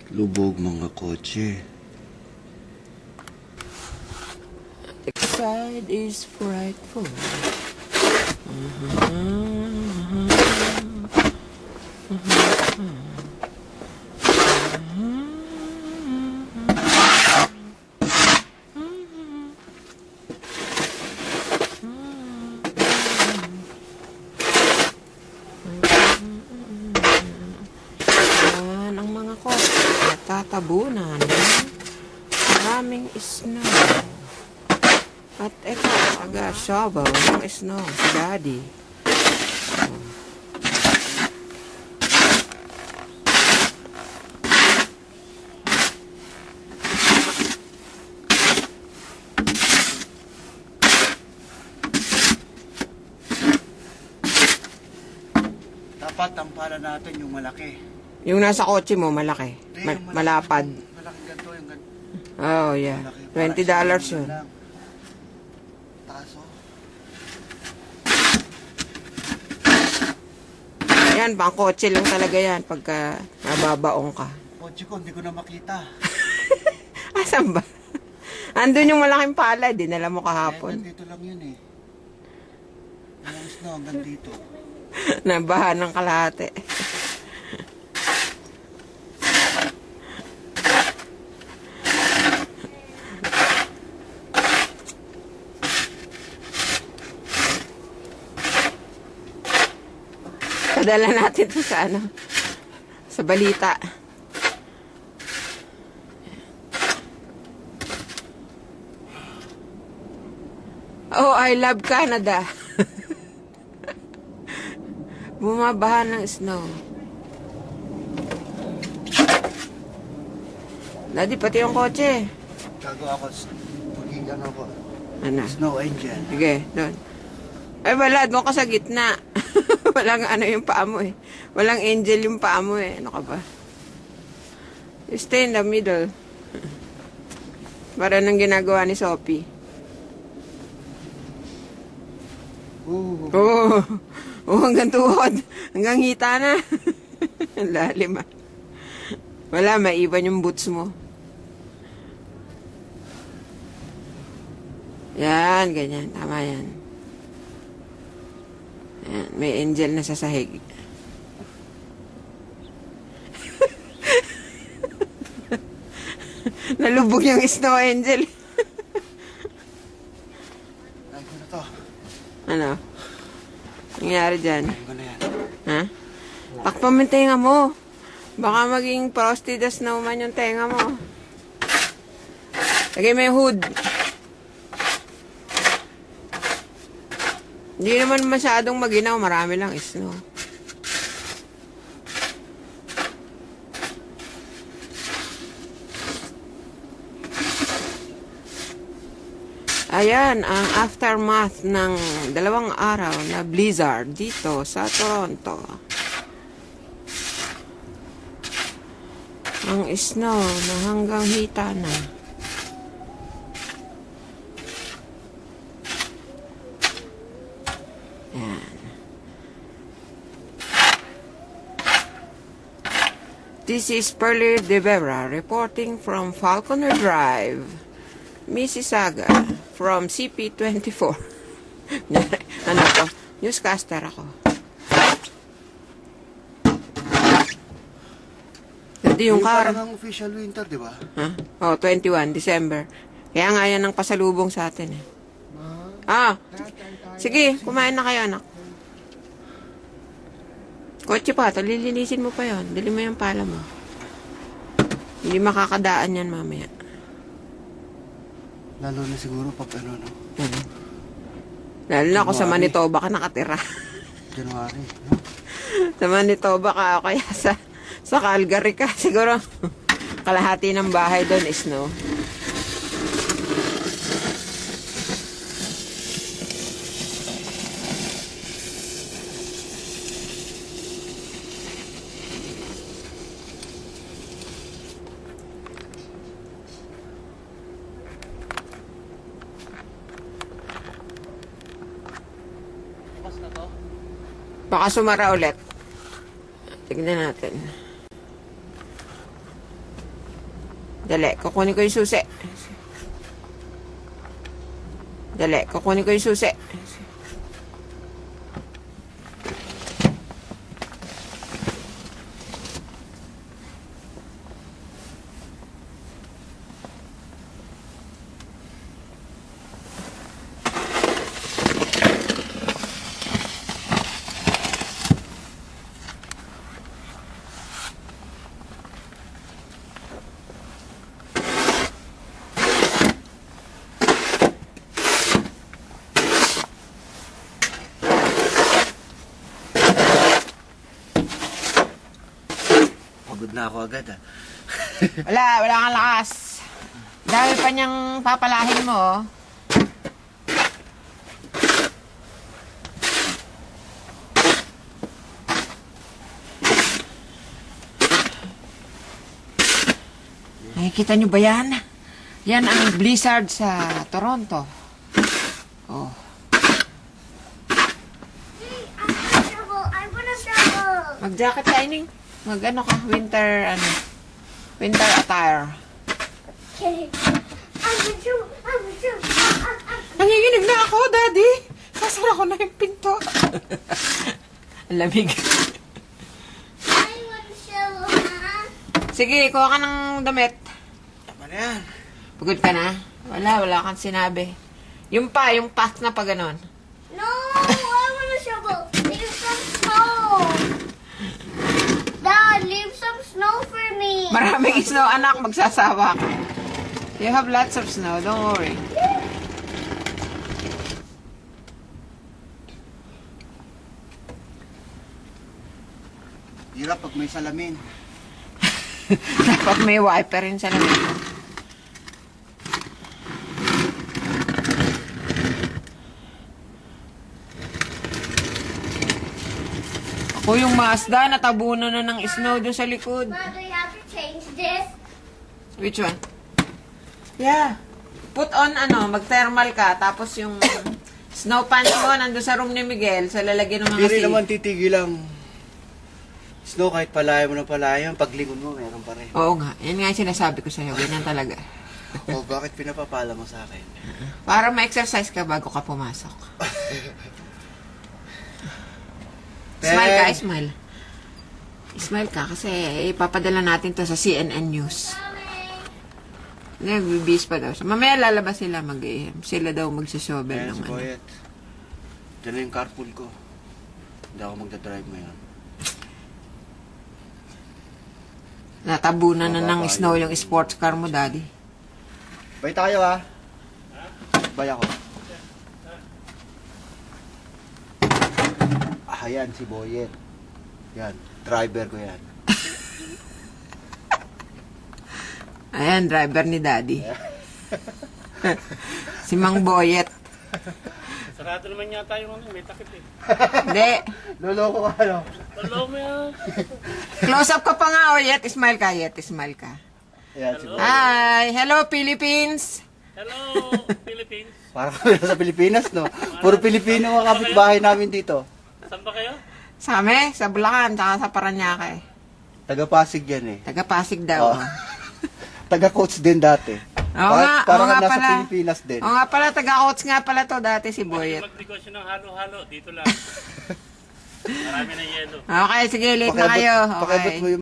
Lubog mga kotse. The side is frightful. Yan ang mga kotse. Natatabunan. Maraming snow. At ito, taga-shovel ng snow, si Daddy. Dapat ang pala natin yung malaki. Yung nasa kotse mo, malaki. Malapad. Malaki ganito yung ganito. Oh, yeah. Malaki. $20 yun. Taso. Yan, pang kotse lang talaga yan pagka nababaong ka. Kotse ko, hindi ko na makita. Asan ba? Andun yung malaking pala, dinala mo kahapon. Dito lang yun eh. Yung snow hanggang dito. Nabahan ng kalahati. Padala natin to sa ano, sa balita. Oh, I love Canada. Bumabaha ng snow. Daddy, pati yung kotse. Gagawa ko, magiging ano ko, Ano? snow engine. Sige, doon. Ay, wala. Doon ka sa gitna. Walang ano yung paa mo eh. Walang angel yung paa mo eh. Ano ka ba? You stay in the middle. Para nang ginagawa ni Sophie. Ooh. Oo. Oh, hanggang tuhod. Hanggang hita na. Ang lalim ah. Wala, maiwan yung boots mo. Yan, ganyan. Tama yan. Yan, may angel na sa sahig. Nalubog yung snow angel. Ay ko na to. Ano? Nangyari dyan? Ay ko na yan. Ha? Takpan mo yung tenga mo. Baka maging frosty the snowman yung tenga mo. Lagay mo yung hood. Hindi naman masyadong maginaw. Marami lang snow. Ayan, ang aftermath ng 2 araw na blizzard dito sa Toronto. Ang snow na hanggang hita na. Ayan. This is Pearlie De Vera reporting from Falconer Drive, Mississauga. From CP24. Ano to? Newscaster ako. Hindi yung car. Parang official winter, di ba? Huh? Oh, 21 December. Kaya nga yan ang pasalubong sa atin eh. Ah, sige, kumain na kayo anak. Kotse pa, lilinisin mo pa yon. Dili mo yung pala mo. Hindi makakadaan yan mamaya. Lalo na siguro pag ano, no? Lalo na ako sa Manitoba ka nakatira. January, no? Sa Manitoba ka o kaya sa Calgary ka. Siguro kalahati ng bahay doon is snow. Baka sumara ulit. Tignan natin. Dali, kukunin ko yung susi. Dali, kukunin ko yung susi. Pagod na ako agad ah. Wala kang lakas. Dahil pa niyang papalahin mo, oh. Nakikita niyo ba yan? Yan ang blizzard sa Toronto. Oh. I wanna travel. Mag-jacket lining. Mag-ano ka? Winter attire. Okay. I'm a Jew. Nanginginig na ako, Daddy. Sasara ko na yung pinto. Ang lamig. I wanna travel, huh? Sige, kuha ka ng damit. Tama na yan. Pagod ka na? Wala kang sinabi. Yung path na pa ganon. No, I wanna travel. Leave some snow. Dad, leave some snow for me. Maraming snow, anak. Magsasawa ka. You have lots of snow. Don't worry. Hirap pag may salamin. Dapat may wiper rin sa lamig. Ako yung Mazda, natabunan na ng snow doon sa likod. But do you have to change this? Which one? Yeah. Put on mag-thermal ka, tapos yung snow pants mo nandun sa room ni Miguel, sa lalagyan ng mga Hindi rin naman titigil ang snow kahit palayo mo ng palayo. Paglingon mo, meron pa rin. Oo nga, yan nga yung sinasabi ko sa'yo, ganyan talaga. O bakit pinapapala mo sa akin? Para ma-exercise ka bago ka pumasok. Smile ka, smile. Smile ka kasi ipapadala natin to sa CNN News. Nagbibis pa daw. Mamaya lalabas sila sila daw magsasobel Ayan ng si Boyet. Diyan na yung carpool ko. Hindi ako magdadrive ngayon. Natabunan na ng snow yung sports car mo, Daddy. Bay tayo ah. Bay ako. Ah, yan si Boyet. Yan, driver ko yan. Ayan, driver ni Daddy. Si Mang Boyet. Sarado naman yata yung may takip eh. Hindi. Loloko ka no? Hello, man. Close up ka pa nga, Oyet. Smile ka, Yet. Smile ka. Yan si Boyet. Hi! Hello, Philippines! Hello, Philippines. Parang kami sa Pilipinas no? Puro Pilipino ang kapitbahay namin dito. Saan ba kayo? Sa amin, sa Bulacan, tsaka sa Paranaque. Taga-Pasig yan eh. Taga Pasig daw. Oh. Taga-coach din dati. Oo nga, Parang oo nga nasa pala. Pilipinas din. Oo nga pala, taga-coach nga pala to dati si Boyet. Magnegosyo ng halo-halo. Dito lang. Marami ng yelo. Okay, sige, late na kayo. Pakiabot Okay. mo yung